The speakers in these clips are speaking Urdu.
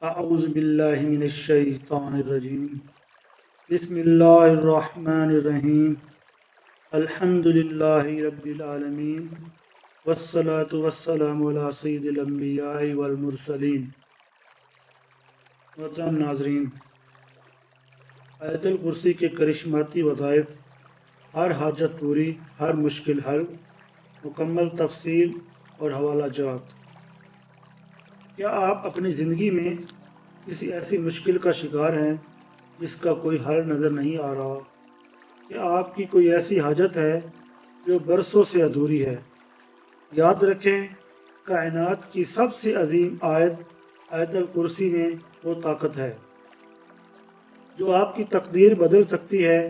اعوذ باللہ من الشیطان الرجیم بسم اللہ الرحمن الرحیم الحمد للہ رب العالمین والصلاة والسلام علی سید الانبیاء والمرسلین۔ محترم ناظرین، آیت الکرسی کے کرشماتی وظائف، ہر حاجت پوری، ہر مشکل حل، مکمل تفصیل اور حوالہ جات۔ کیا آپ اپنی زندگی میں کسی ایسی مشکل کا شکار ہیں جس کا کوئی حل نظر نہیں آ رہا؟ کیا آپ کی کوئی ایسی حاجت ہے جو برسوں سے ادھوری ہے؟ یاد رکھیں، کائنات کی سب سے عظیم آیت الکرسی میں وہ طاقت ہے جو آپ کی تقدیر بدل سکتی ہے۔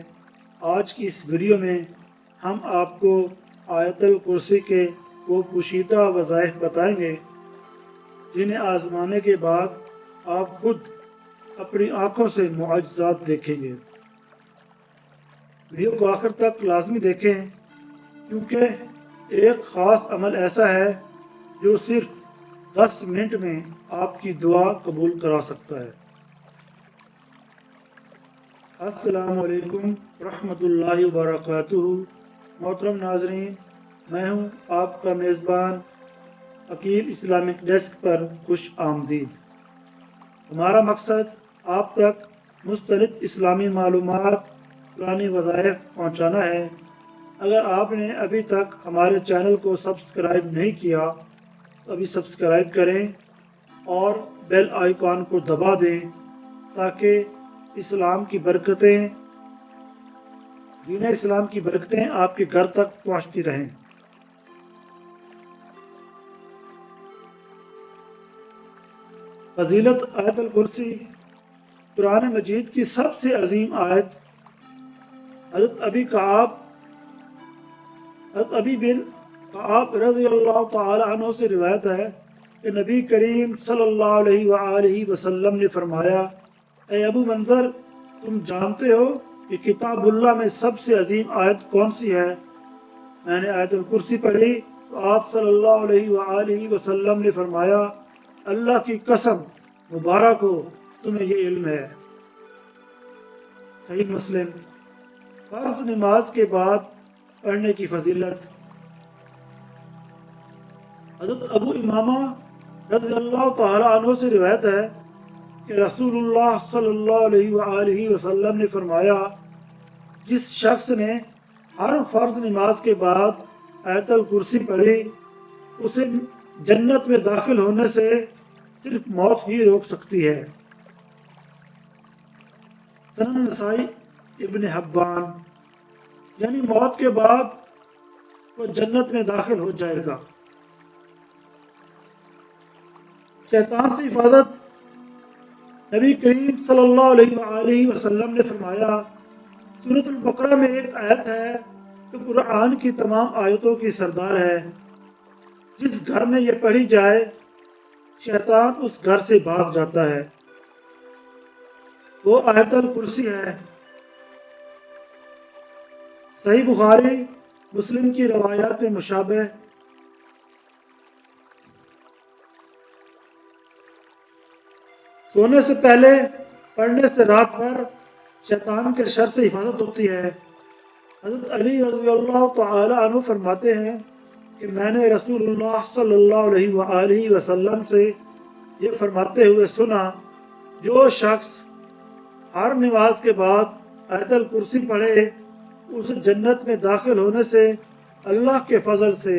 آج کی اس ویڈیو میں ہم آپ کو آیت الکرسی کے وہ پوشیدہ وظائف بتائیں گے جنہیں آزمانے کے بعد آپ خود اپنی آنکھوں سے معجزات دیکھیں گے۔ ویڈیو کو آخر تک لازمی دیکھیں، کیونکہ ایک خاص عمل ایسا ہے جو صرف 10 منٹ میں آپ کی دعا قبول کرا سکتا ہے۔ السلام علیکم ورحمۃ اللہ وبرکاتہ۔ محترم ناظرین، میں ہوں آپ کا میزبان عقیل اسلامک ڈیسک پر خوش آمدید۔ ہمارا مقصد آپ تک مستند اسلامی معلومات، پرانی وظائف پہنچانا ہے۔ اگر آپ نے ابھی تک ہمارے چینل کو سبسکرائب نہیں کیا تو ابھی سبسکرائب کریں اور بیل آئیکن کو دبا دیں تاکہ اسلام کی برکتیں، دین اسلام کی برکتیں آپ کے گھر تک پہنچتی رہیں۔ فضیلت آیت الکرسی قرآن مجید کی سب سے عظیم آیت۔ حضرت ابی بن کعب رضی اللہ تعالی عنہ سے روایت ہے کہ نبی کریم صلی اللہ علیہ وآلہ وسلم نے فرمایا، اے ابو منذر، تم جانتے ہو کہ کتاب اللہ میں سب سے عظیم آیت کون سی ہے؟ میں نے آیت الکرسی پڑھی تو آپ صلی اللہ علیہ وآلہ وسلم نے فرمایا، اللہ کی قسم، مبارک ہو تمہیں یہ علم ہے۔ صحیح مسلم۔ فرض نماز کے بعد پڑھنے کی فضیلت۔ حضرت ابو امامہ رضی اللہ تعالی عنہ سے روایت ہے کہ رسول اللہ صلی اللہ علیہ وآلہ وسلم نے فرمایا، جس شخص نے ہر فرض نماز کے بعد آیت الکرسی پڑھی، اسے جنت میں داخل ہونے سے صرف موت ہی روک سکتی ہے۔ سنن نسائی ابن حبان، یعنی موت کے بعد وہ جنت میں داخل ہو جائے گا۔ شیطان سے حفاظت۔ نبی کریم صلی اللہ علیہ وآلہ وسلم نے فرمایا، سورۃ البقرہ میں ایک آیت ہے جو قرآن کی تمام آیتوں کی سردار ہے۔ جس گھر میں یہ پڑھی جائے، شیطان اس گھر سے بھاگ جاتا ہے۔ وہ آیت الکرسی ہے۔ صحیح بخاری مسلم کی روایات میں مشابہ۔ سونے سے پہلے پڑھنے سے رات بھر شیطان کے شر سے حفاظت ہوتی ہے۔ حضرت علی رضی اللہ تعالی عنہ فرماتے ہیں کہ میں نے رسول اللہ صلی اللہ علیہ وآلہ وسلم سے یہ فرماتے ہوئے سنا، جو شخص ہر نماز کے بعد آیت الکرسی پڑھے، اسے جنت میں داخل ہونے سے اللہ کے فضل سے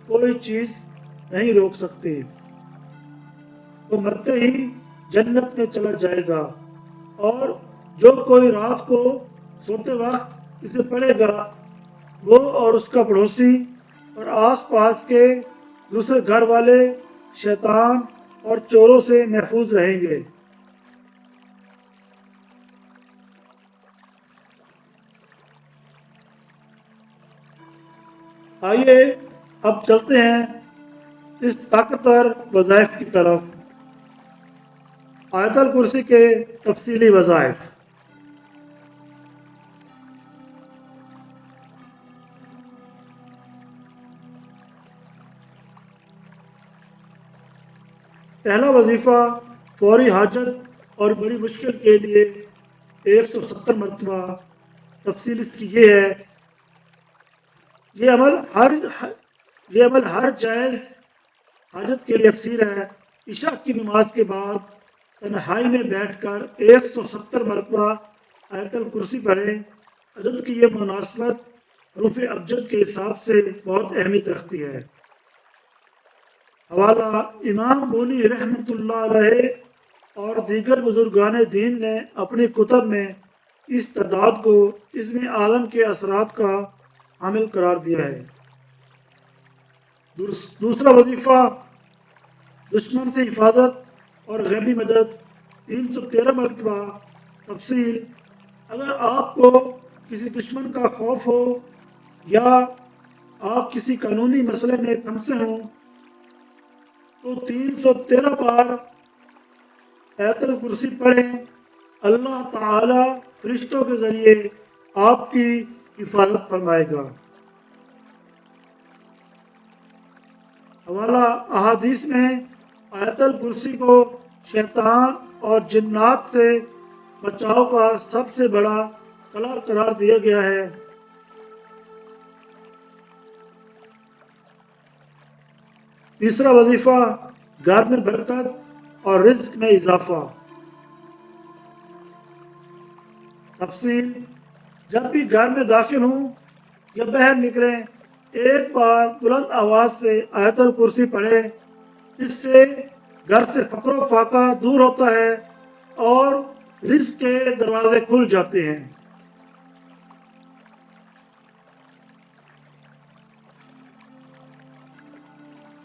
کوئی چیز نہیں روک سکتی۔ وہ مرتے ہی جنت میں چلا جائے گا، اور جو کوئی رات کو سوتے وقت اسے پڑھے گا، وہ اور اس کا پڑوسی اور آس پاس کے دوسرے گھر والے شیطان اور چوروں سے محفوظ رہیں گے۔ آئیے اب چلتے ہیں اس طاقتور وظائف کی طرف۔ آیت الکرسی کے تفصیلی وظائف۔ پہلا وظیفہ فوری حاجت اور بڑی مشکل کے لیے 170 مرتبہ۔ تفصیل اس کی یہ ہے، یہ عمل ہر جائز حاجت کے لیے یکسیر ہے۔ عشاء کی نماز کے بعد تنہائی میں بیٹھ کر 170 مرتبہ آیت الکرسی پڑھیں۔ عدد کی یہ مناسبت حروف ابجد کے حساب سے بہت اہمیت رکھتی ہے۔ حوالہ امام بونی رحمۃ اللہ علیہ اور دیگر بزرگان دین نے اپنی کتب میں اس تعداد کو عزم اعظم کے اثرات کا حامل قرار دیا ہے۔ دوسرا وظیفہ دشمن سے حفاظت اور غیبی مدد 313 مرتبہ۔ تفصیل، اگر آپ کو کسی دشمن کا خوف ہو یا آپ کسی قانونی مسئلے میں پھنسے ہوں تو 313 بار آیت الکرسی پڑھیں۔ اللہ تعالی فرشتوں کے ذریعے آپ کی حفاظت فرمائے گا۔ حوالہ احادیث میں آیت الکرسی کو شیطان اور جنات سے بچاؤ کا سب سے بڑا قلعہ قرار دیا گیا ہے۔ تیسرا وظیفہ گھر میں برکت اور رزق میں اضافہ۔ تفصیل، جب بھی گھر میں داخل ہوں یا باہر نکلیں ایک بار بلند آواز سے آیت الکرسی پڑھیں۔ اس سے گھر سے فقر و فاقہ دور ہوتا ہے اور رزق کے دروازے کھل جاتے ہیں۔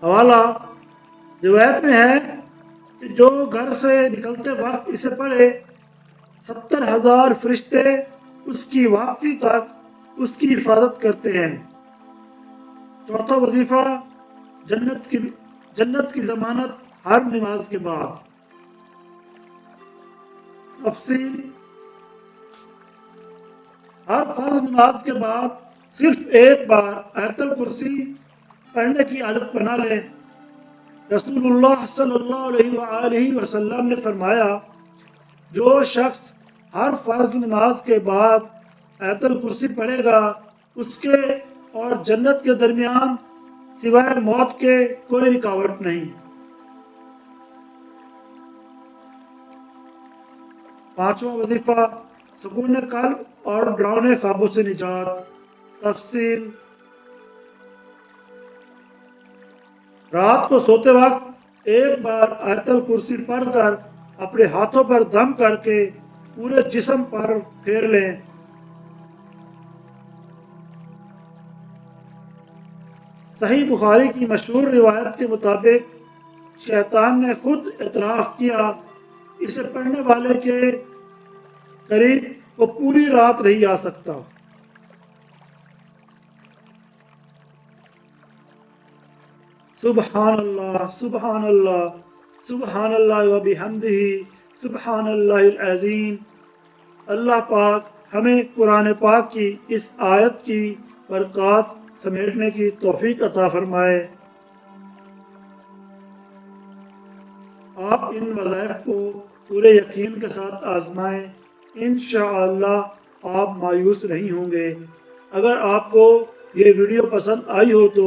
حوالہ روایت میں ہے کہ جو گھر سے نکلتے وقت اسے پڑھے 70,000 فرشتے اس کی واپسی تک اس کی حفاظت کرتے ہیں۔ چوتھا وظیفہ جنت کی ضمانت ہر نماز کے بعد۔ تفصیل، ہر فرض نماز کے بعد صرف ایک بار آیت الکرسی پڑھنے کی عادت بنا لیں۔ رسول اللہ صلی اللہ علیہ وآلہ وسلم نے فرمایا، جو شخص ہر فرض نماز کے بعد آیت الکرسی پڑھے گا اس کے اور جنت کے درمیان سوائے موت کے کوئی رکاوٹ نہیں۔ پانچواں وظیفہ سکون قلب اور ڈراؤنے خوابوں سے نجات۔ تفصیل، رات کو سوتے وقت ایک بار آیت الکرسی پڑھ کر اپنے ہاتھوں پر دم کر کے پورے جسم پر پھیر لیں۔ صحیح بخاری کی مشہور روایت کے مطابق شیطان نے خود اعتراف کیا، اسے پڑھنے والے کے قریب وہ پوری رات نہیں آ سکتا۔ سبحان اللہ، سبحان اللہ، سبحان اللہ و بحمدہ، سبحان اللہ العظیم۔ اللہ پاک ہمیں قرآن پاک کی اس آیت کی برکات سمیٹنے کی توفیق عطا فرمائے۔ آپ ان وظائف کو پورے یقین کے ساتھ آزمائیں، انشاءاللہ آپ مایوس نہیں ہوں گے۔ اگر آپ کو یہ ویڈیو پسند آئی ہو تو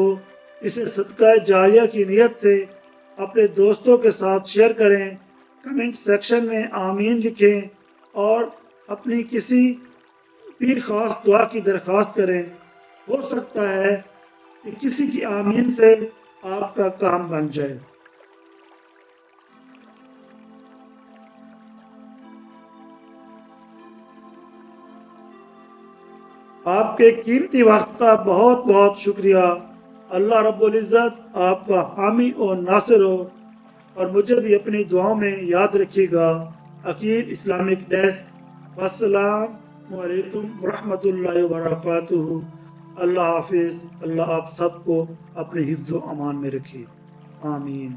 اسے صدقہ جاریہ کی نیت سے اپنے دوستوں کے ساتھ شیئر کریں، کمنٹ سیکشن میں آمین لکھیں اور اپنی کسی بھی خاص دعا کی درخواست کریں۔ ہو سکتا ہے کہ کسی کی آمین سے آپ کا کام بن جائے۔ آپ کے قیمتی وقت کا بہت بہت شکریہ۔ اللہ رب العزت آپ کا حامی اور ناصر ہو، اور مجھے بھی اپنی دعاؤں میں یاد رکھیے گا۔ عقیل اسلامک ڈیسک، السلام علیکم ورحمۃ اللہ وبرکاتہ۔ اللہ حافظ۔ اللہ آپ سب کو اپنے حفظ و امان میں رکھے، آمین۔